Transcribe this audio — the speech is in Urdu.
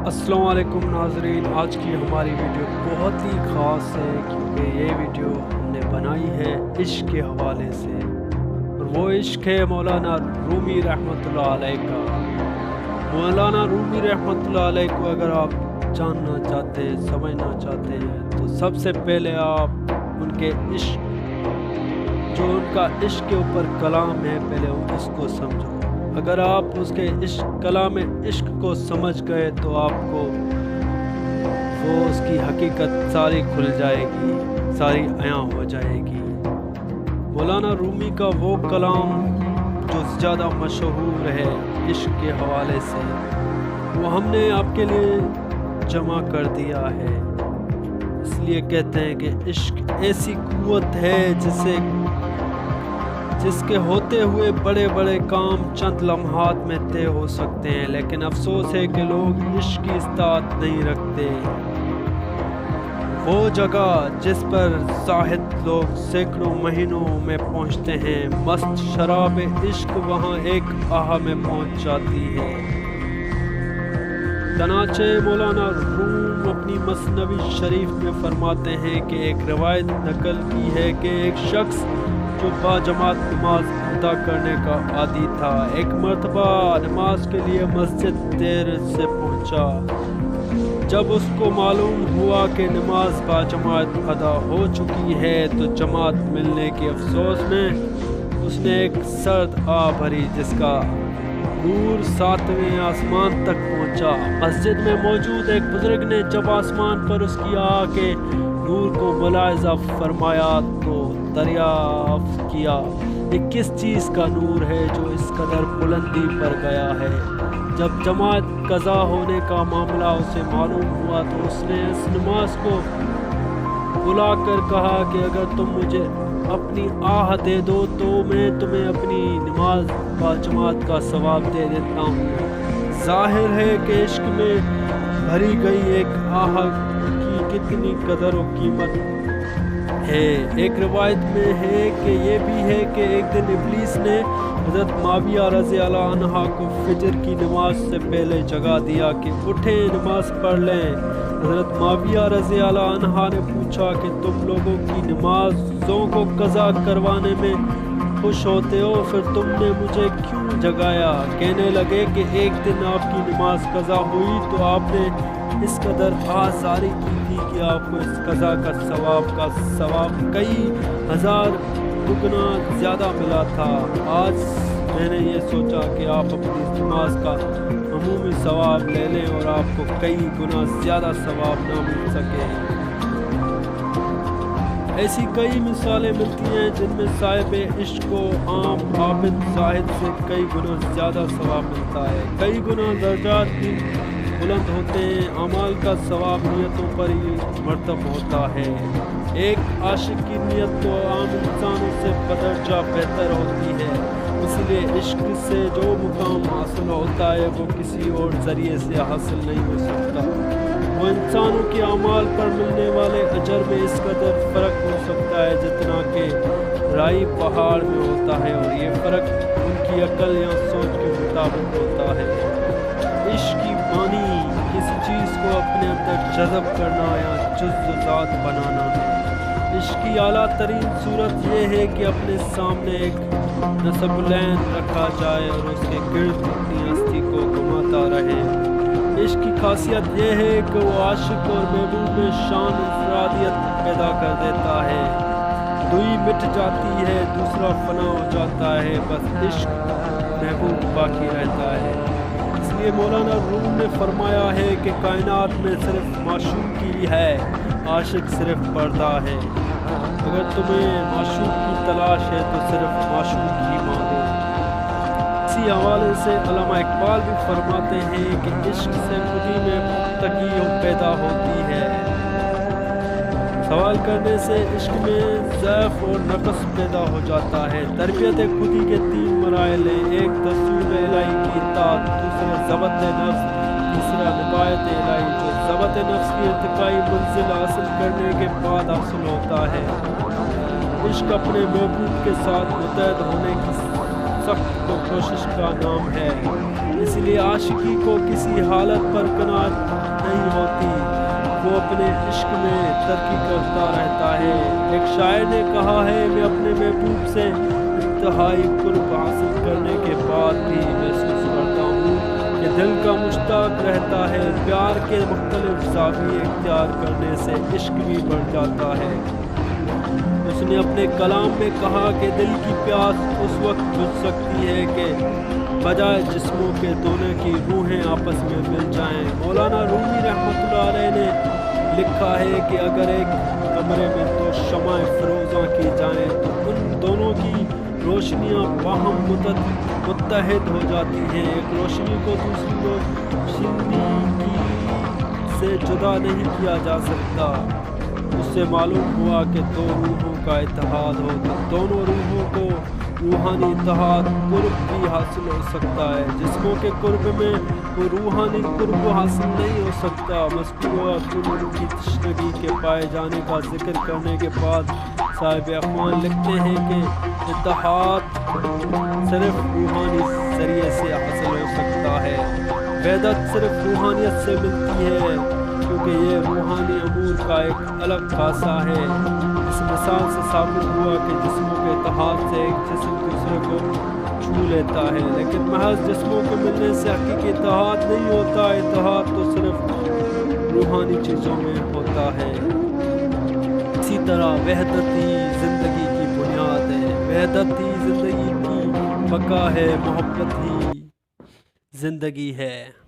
السلام علیکم ناظرین، آج کی ہماری ویڈیو بہت ہی خاص ہے کیونکہ یہ ویڈیو ہم نے بنائی ہے عشق کے حوالے سے، اور وہ عشق ہے مولانا رومی رحمۃ اللہ علیہ کا۔ مولانا رومی رحمۃ اللہ علیہ کو اگر آپ جاننا چاہتے ہیں، سمجھنا چاہتے ہیں، تو سب سے پہلے آپ ان کے عشق، جو ان کا عشق کے اوپر کلام ہے، پہلے اس کو سمجھو۔ اگر آپ اس کے کلام عشق کو سمجھ گئے تو آپ کو وہ اس کی حقیقت ساری کھل جائے گی، ساری عیاں ہو جائے گی۔ مولانا رومی کا وہ کلام جو زیادہ مشہور ہے عشق کے حوالے سے، وہ ہم نے آپ کے لیے جمع کر دیا ہے۔ اس لیے کہتے ہیں کہ عشق ایسی قوت ہے جس کے ہوتے ہوئے بڑے بڑے کام چند لمحات میں طے ہو سکتے ہیں، لیکن افسوس ہے کہ لوگ عشق کی اطاعت نہیں رکھتے۔ وہ جگہ جس پر زاہد لوگ سینکڑوں مہینوں میں پہنچتے ہیں، مست شراب عشق وہاں ایک آہ میں پہنچ جاتی ہے۔ چنانچہ مولانا روم اپنی مثنوی شریف میں فرماتے ہیں کہ ایک روایت نقل کی ہے کہ ایک شخص جو باجماعت نماز ادا کرنے کا عادی تھا، ایک مرتبہ نماز کے لیے مسجد دیر سے پہنچا۔ جب اس کو معلوم ہوا کہ نماز باجماعت ادا ہو چکی ہے تو جماعت ملنے کے افسوس میں اس نے ایک سرد آہ بھری جس کا نور 7ویں آسمان تک پہنچا۔ مسجد میں موجود ایک بزرگ نے جب آسمان پر اس کی آہ کے نور کو ملاحظہ فرمایا تو دریافت کیا، یہ کس چیز کا نور ہے جو اس قدر بلندی پر گیا ہے؟ جب جماعت قضا ہونے کا معاملہ اسے معلوم ہوا تو اس نے اس نماز کو بلا کر کہا کہ اگر تم مجھے اپنی آہ دے دو تو میں تمہیں اپنی نماز باجماعت کا ثواب دے دیتا ہوں۔ ظاہر ہے کہ عشق میں بھری گئی ایک آہ کی کتنی قدر و قیمت ہے۔ ایک روایت میں ہے کہ یہ بھی ہے کہ ایک دن ابلیس نے حضرت معاویہ رضی اللہ عنہ کو فجر کی نماز سے پہلے جگا دیا کہ اٹھیں نماز پڑھ لیں۔ حضرت معاویہ رضی اللہ عنہ نے پوچھا کہ تم لوگوں کی نمازوں کو قضا کروانے میں خوش ہوتے ہو، پھر تم نے مجھے کیوں جگایا؟ کہنے لگے کہ ایک دن آپ کی نماز قضا ہوئی تو آپ نے اس قدر آزاری کی تھی کہ آپ کو اس قضا کا ثواب کئی ہزار دگنا زیادہ ملا تھا۔ آج میں نے یہ سوچا کہ آپ اپنی نماز کا عمومی ثواب لے لیں اور آپ کو کئی گنا زیادہ ثواب نہ مل سکے۔ ایسی کئی مثالیں ملتی ہیں جن میں صاحب عشق کو عام عابد زاہد سے کئی گنا زیادہ ثواب ملتا ہے، کئی گنا درجات بھی بلند ہوتے ہیں۔ اعمال کا ثواب نیتوں پر ہی مرتب ہوتا ہے۔ ایک عاشق کی نیت تو عام انسانوں سے بدرجہ بہتر ہوتی ہے، اس لیے عشق سے جو مقام حاصل ہوتا ہے وہ کسی اور ذریعے سے حاصل نہیں ہو سکتا۔ وہ انسانوں کے اعمال پر ملنے والے اجر میں اس قدر فرق ہو سکتا ہے جتنا کہ رائی پہاڑ میں ہوتا ہے، اور یہ فرق ان کی عقل یا سوچ کے مطابق ہوتا ہے۔ عشق کی معنی کسی چیز کو اپنے اندر جذب کرنا یا جزو ذات بنانا ہے۔ عشق کی اعلیٰ ترین صورت یہ ہے کہ اپنے سامنے ایک نصب العین رکھا جائے اور اس کے گرد اپنی ہستی کو گھماتا رہے۔ عشق کی خاصیت یہ ہے کہ وہ عاشق اور محبوب میں شان انفرادیت پیدا کر دیتا ہے۔ دوئی مٹ جاتی ہے، دوسرا فنا ہو جاتا ہے، بس عشق محبوب باقی رہتا ہے۔ اس لیے مولانا روم نے فرمایا ہے کہ کائنات میں صرف معشوق ہی ہے، عاشق صرف پردہ ہے۔ اگر تمہیں معشوق کی تلاش ہے تو صرف معشوق ہی مانگو۔ اسی حوالے سے علامہ اقبال بھی فرماتے ہیں کہ عشق سے خودی میں پختگی پیدا ہوتی ہے۔ سوال کرنے سے عشق میں ضعف اور نقص پیدا ہو جاتا ہے۔ تربیت خودی کے 3 مراحل ہیں، ایک دستور الہی کی اطاعت، دوسرا ضبط نفس، تیسرا نبایت الہی، جو ضبط نفس کی ارتقائی منزل حاصل کرنے کے بعد حاصل ہوتا ہے۔ عشق اپنے محبوب کے ساتھ متحد ہونے کی سخت کوشش کا نام ہے۔ اس لیے عاشقی کو کسی حالت پر قناعت نہیں ہوتی، وہ اپنے عشق میں ترقی کرتا رہتا ہے۔ ایک شاعر نے کہا ہے، میں اپنے محبوب سے انتہائی قرب حاصل کرنے کے بعد بھی محسوس کرتا ہوں کہ دل کا مشتاق رہتا ہے۔ پیار کے مختلف زاویے اختیار کرنے سے عشق بھی بڑھ جاتا ہے۔ اس نے اپنے کلام میں کہا کہ دل کی پیاس اس وقت بجھ سکتی ہے کہ بجائے جسموں کے دونوں کی روحیں آپس میں مل جائیں۔ مولانا رومی رحمۃ اللہ علیہ نے لکھا ہے کہ اگر ایک کمرے میں دو شمعیں فروزاں کی جائیں تو ان دونوں کی روشنیاں باہم متحد ہو جاتی ہیں۔ ایک روشنی کو دوسری روشنی سے جدا نہیں کیا جا سکتا۔ اس سے معلوم ہوا کہ دو روحوں کا اتحاد ہو تو دونوں روحوں کو روحانی اتحاد قرب بھی حاصل ہو سکتا ہے۔ جسموں کے قرب میں وہ روحانی قرب حاصل نہیں ہو سکتا۔ مذکورہ قرب کی تشنگی کے پائے جانے کا ذکر کرنے کے بعد صاحب اخوان لکھتے ہیں کہ اتحاد صرف روحانی ذریعے سے حاصل ہو سکتا ہے۔ وحدت صرف روحانیت سے ملتی ہے کیونکہ یہ روحانی امور کا ایک الگ خاصہ ہے۔ اس مثال سے ثابت ہوا کہ جسموں کے اتحاد سے ایک جسم دوسرے کو چھو لیتا ہے، لیکن محض جسموں کے ملنے سے حقیقی اتحاد نہیں ہوتا۔ اتحاد تو صرف روحانی چیزوں میں ہوتا ہے۔ اسی طرح وحدت ہی زندگی کی بنیاد ہے، وحدت ہی زندگی کی بقا ہے، محبت ہی زندگی ہے۔